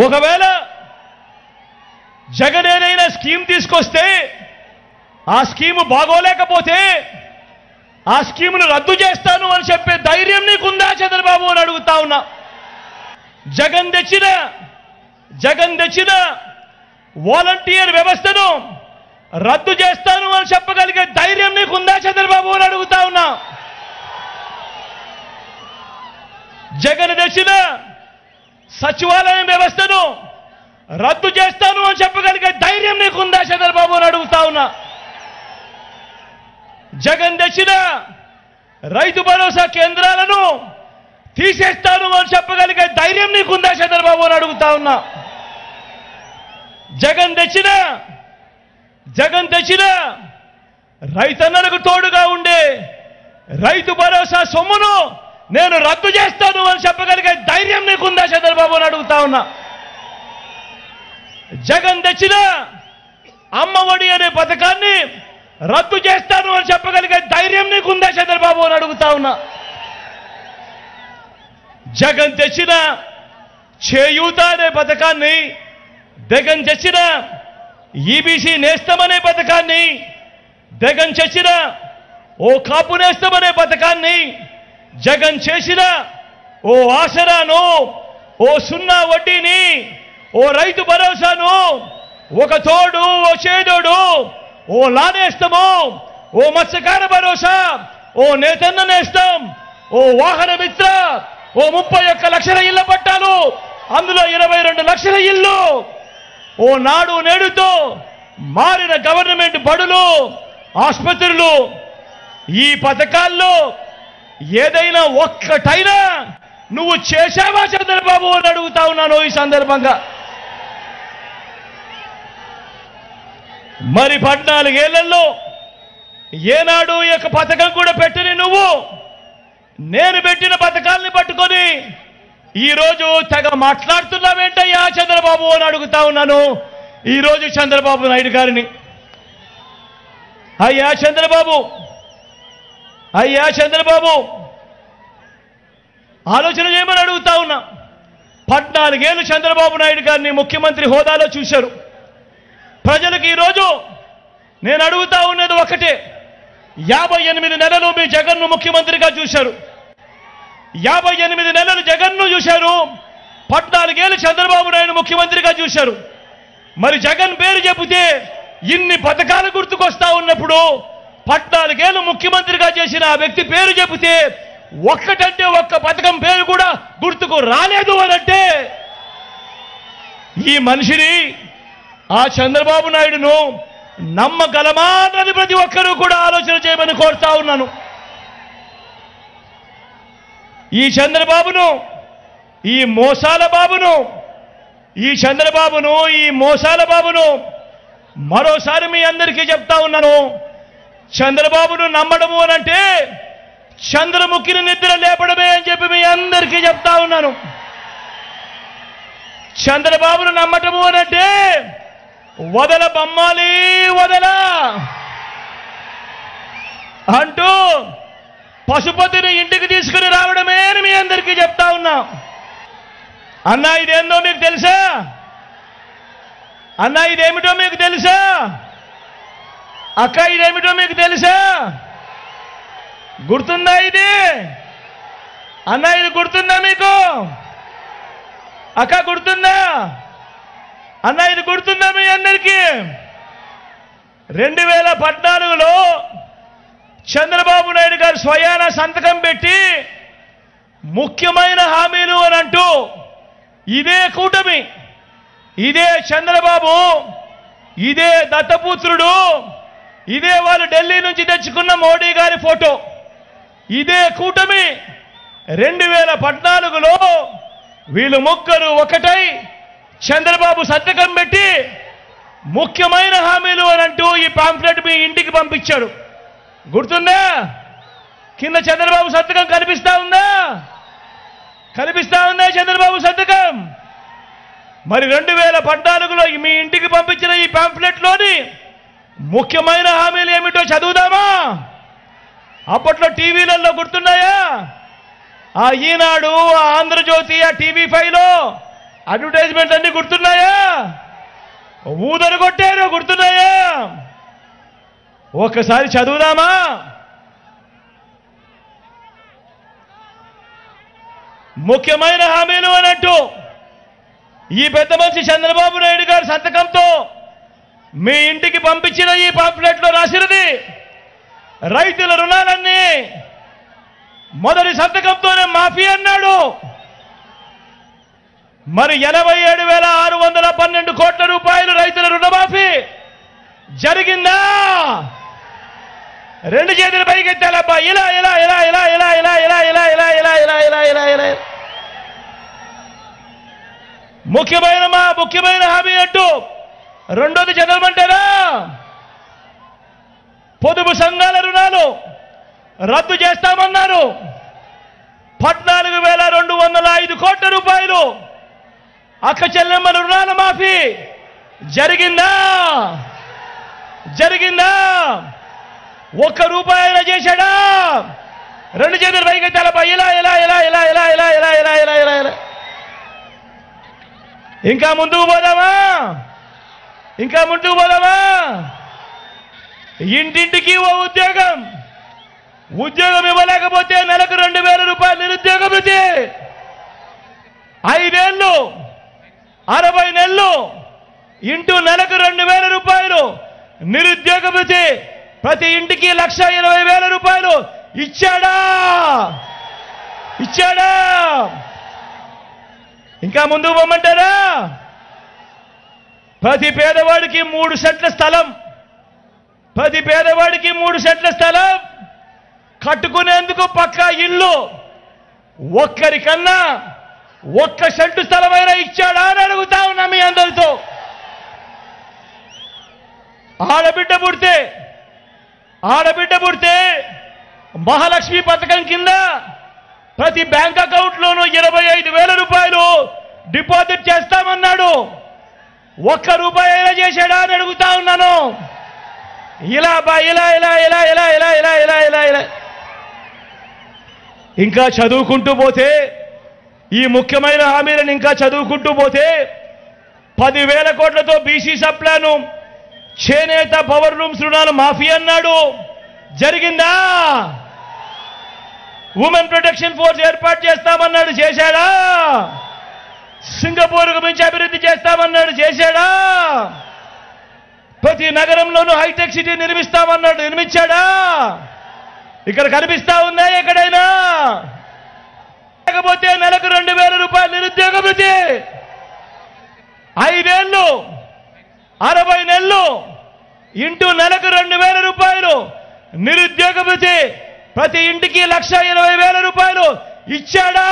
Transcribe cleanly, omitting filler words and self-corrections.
ఒకవేళ జగన్ ఏదైనా స్కీమ్ తీసుకొస్తే ఆ స్కీమ్ బాగోలేకపోతే ఆ స్కీమ్ను రద్దు చేస్తాను అని చెప్పే ధైర్యం నీకుందా చంద్రబాబు అని అడుగుతా ఉన్నా. జగన్ తెచ్చిన వాలంటీర్ వ్యవస్థను రద్దు చేస్తాను అని చెప్పగలిగే ధైర్యం నీకుందా చంద్రబాబు అని అడుగుతా ఉన్నా. జగన్ తెచ్చిన సచివాలయం వ్యవస్థను రద్దు చేస్తాను అని చెప్పగలిగే ధైర్యం నీకుందా చంద్రబాబు అని అడుగుతా ఉన్నా. జగన్ తెచ్చిన రైతు భరోసా కేంద్రాలను తీసేస్తాను అని చెప్పగలిగే ధైర్యం నీకుందా చంద్రబాబు అని అడుగుతా ఉన్నా. జగన్ తెచ్చిన రైతన్నలకు తోడుగా ఉండే రైతు భరోసా సొమ్మును నేను రద్దు చేస్తాను అని చెప్పగలిగే ధైర్యం నీకుందా చంద్రబాబు అని అడుగుతా ఉన్నా. జగన్ తెచ్చిన అమ్మ ఒడి అనే పథకాన్ని రద్దు చేస్తాను అని చెప్పగలిగే ధైర్యం నీకుందా చంద్రబాబు అని అడుగుతా ఉన్నా. జగన్ తెచ్చిన చేయూత అనే పథకాన్ని, జగన్ తెచ్చిన ఈబీసీ నేస్తం అనే పథకాన్ని, జగన్ తెచ్చిన ఓ కాపు నేస్తం అనే పథకాన్ని, జగన్ చేసిన ఓ ఆసరాను, ఓ సున్నా వడ్డీని, ఓ రైతు భరోసాను, ఒక తోడు ఓ చేదోడు, ఓ లానేస్తము, ఓ మత్స్యకార భరోసా, ఓ నేతన్న నేస్తం, ఓ వాహన మిత్ర, ఓ 31 లక్షల ఇళ్ల పట్టాలు, అందులో 22 లక్షల ఇల్లు, ఓ నాడు నేడుతో మారిన గవర్నమెంట్ బడులు, ఆసుపత్రులు, ఈ పథకాల్లో ఏదైనా ఒక్కటైనా నువ్వు చేశావా చంద్రబాబు అని అడుగుతా ఉన్నాను ఈ సందర్భంగా. మరి 14 ఏళ్లలో ఏనాడు ఈ యొక్క పథకం కూడా పెట్టని నువ్వు నేను పెట్టిన పథకాల్ని పట్టుకొని ఈరోజు తెగ మాట్లాడుతున్నావేంటయ్యా చంద్రబాబు అని అడుగుతా ఉన్నాను ఈరోజు చంద్రబాబు నాయుడు గారిని. అయ్యా చంద్రబాబు ఆలోచన చేయమని అడుగుతా ఉన్నా. 14 ఏళ్ళు చంద్రబాబు నాయుడు గారిని ముఖ్యమంత్రి హోదాలో చూశారు ప్రజలకు. ఈరోజు నేను అడుగుతా ఉన్నది ఒకటే, 58 నెలలు మీ జగన్ను ముఖ్యమంత్రిగా చూశారు, 58 నెలలు జగన్ను చూశారు, 14 ఏళ్ళు చంద్రబాబు నాయుడు ముఖ్యమంత్రిగా చూశారు. మరి జగన్ పేరు చెబితే ఇన్ని పథకాలు గుర్తుకొస్తా ఉన్నప్పుడు 14 ఏళ్ళు ముఖ్యమంత్రిగా చేసిన ఆ వ్యక్తి పేరు చెబితే ఒక్కటంటే ఒక్క పథకం పేరు కూడా గుర్తుకు రాలేదు అనంటే ఈ మనిషిని, ఆ చంద్రబాబు నాయుడును నమ్మగలమా అన్నది ప్రతి ఒక్కరూ కూడా ఆలోచన చేయమని కోరుతా ఉన్నాను. ఈ చంద్రబాబును, ఈ మోసాల బాబును మరోసారి మీ అందరికీ చెప్తా ఉన్నాను. చంద్రబాబును నమ్మడము అనంటే చంద్రముఖిని నిద్ర లేపడమే అని చెప్పి మీ అందరికీ చెప్తా ఉన్నాను. చంద్రబాబును నమ్మటము అనంటే వదల బొమ్మాలి వదల అంటూ పశుపతిని ఇంటికి తీసుకుని రావడమే అని మీ అందరికీ చెప్తా ఉన్నా. అన్నా ఇదేందో మీకు తెలుసా? అన్నా ఇదేమిటో మీకు తెలుసా? అక్క ఇదేమిటో మీకు తెలుసా? గుర్తుందా ఇది? అన్నా ఇది గుర్తుందా మీకు? అక్క గుర్తుందా? అన్నా ఇది గుర్తుందా మీ అందరికీ? 2014లో చంద్రబాబు నాయుడు గారు స్వయాన సంతకం పెట్టి ముఖ్యమైన హామీలు అని అంటూ ఇదే కూటమి, ఇదే చంద్రబాబు, ఇదే దత్తపుత్రుడు, ఇదే వాళ్ళు ఢిల్లీ నుంచి తెచ్చుకున్న మోడీ గారి ఫోటో, ఇదే కూటమి 2014లో వీళ్ళు ముగ్గురు ఒకటై చంద్రబాబు సంతకం పెట్టి ముఖ్యమైన హామీలు అని అంటూ ఈ పాంఫ్లెట్ మీ ఇంటికి పంపించారు. గుర్తుందా? కింద చంద్రబాబు సంతకం కనిపిస్తా ఉందా? చంద్రబాబు సంతకం. మరి 2014లో మీ ఇంటికి పంపించిన ఈ పాంఫ్లెట్లోని ముఖ్యమైన హామీలు ఏమిటో చదువుదామా? అప్పట్లో టీవీలలో గుర్తున్నాయా? ఆ ఈనాడు, ఆ ఆంధ్రజ్యోతి, ఆ టీవీ5లో అడ్వర్టైజ్మెంట్ అన్ని గుర్తున్నాయా? ఊదరు కొట్టారు, గుర్తున్నాయా? ఒక్కసారి చదువుదామా? ముఖ్యమైన హామీలు అన్నట్టు ఈ పెద్ద మనిషి చంద్రబాబు నాయుడు గారి సంతకంతో మీ ఇంటికి పంపించిన ఈ పాంప్లెట్లో రాసినది రైతుల రుణాలన్నీ మొదటి సంతకంతోనే మాఫీ అన్నాడు. మరి 87,612 కోట్ల రూపాయలు రైతుల రుణమాఫీ జరిగిందా? రెండు చేతులు పైకెత్తాలబ్బా. ఇలా ఇలా ఇలా ఇలా ఇలా ఇలా ఇలా ఇలా ఇలా ఇలా ఇలా ఇలా ఇలా ఇలా ముఖ్యమైన హామీ అంటూ రెండోది చదవమంటారా? పొదుపు సంఘాల రుణాలు రద్దు చేస్తామన్నారు. 14,205 కోట్ల రూపాయలు అక్క చెల్లెమ్మల రుణాల మాఫీ జరిగిందా? జరిగిందా? ఒక్క రూపాయి అయినా చేశాడా? రెండు చేతులు పైకి తెలపా. ఇలా ఇలా ఇలా ఇలా ఇలా ఇలా ఇలా ఇలా ఇలా ఇలా ఇలా ఇంకా ముందుకు పోదామా? ఇంకా ముందుకు పోదామా? ఇంటింటికి ఓ ఉద్యోగం ఇవ్వలేకపోతే నెలకు 2,000 రూపాయలు నిరుద్యోగ భృతి. 5 ఏళ్ళు 60 నెలలు ఇంటూ నెలకు 2,000 రూపాయలు నిరుద్యోగ భృతి. ప్రతి ఇంటికి 1,20,000 రూపాయలు ఇచ్చాడా? ఇచ్చాడా? ఇంకా ముందుకు పోమంటారా? ప్రతి పేదవాడికి 3 సెంట్ల స్థలం, ప్రతి పేదవాడికి 3 సెంట్ల స్థలం కట్టుకునేందుకు పక్కా ఇల్లు. ఒక్కరికన్నా 1 సెంటు స్థలమైనా ఇచ్చాడా అని అడుగుతా ఉన్నా మీ అందరితో. ఆడబిడ్డ పుడితే మహాలక్ష్మి పథకం కింద ప్రతి బ్యాంక్ అకౌంట్లోనూ 25,000 రూపాయలు డిపాజిట్ చేస్తామన్నాడు. 1 రూపాయి అయినా చేశాడా అని అడుగుతా ఉన్నాను. ఇలా ఇలా ఇలా ఇలా ఇలా ఇలా ఇలా ఇలా ఇలా ఇలా ఇంకా చదువుకుంటూ పోతే ఈ ముఖ్యమైన హామీలను ఇంకా చదువుకుంటూ పోతే 10,000 కోట్లతో బీసీ సప్లాను, చేనేత పవర్ లూమ్స్ రుణాలు మాఫీ అన్నాడు. జరిగిందా? ఉమెన్ ప్రొటెక్షన్ ఫోర్స్ ఏర్పాటు చేస్తామన్నాడు. చేశాడా? సింగపూర్కు మించి అభివృద్ధి చేస్తామన్నాడు. చేశాడా? ప్రతి నగరంలోనూ హైటెక్ సిటీ నిర్మిస్తామన్నాడు. నిర్మించాడా? ఇక్కడ కనిపిస్తా ఉందా ఎక్కడైనా? లేకపోతే నెలకు 2,000 రూపాయలు నిరుద్యోగ భృతి. 5 ఏళ్ళు 60 నెలలు ఇంటూ నెలకు 2,000 రూపాయలు నిరుద్యోగ భృతి. ప్రతి ఇంటికి 1,20,000 రూపాయలు ఇచ్చాడా?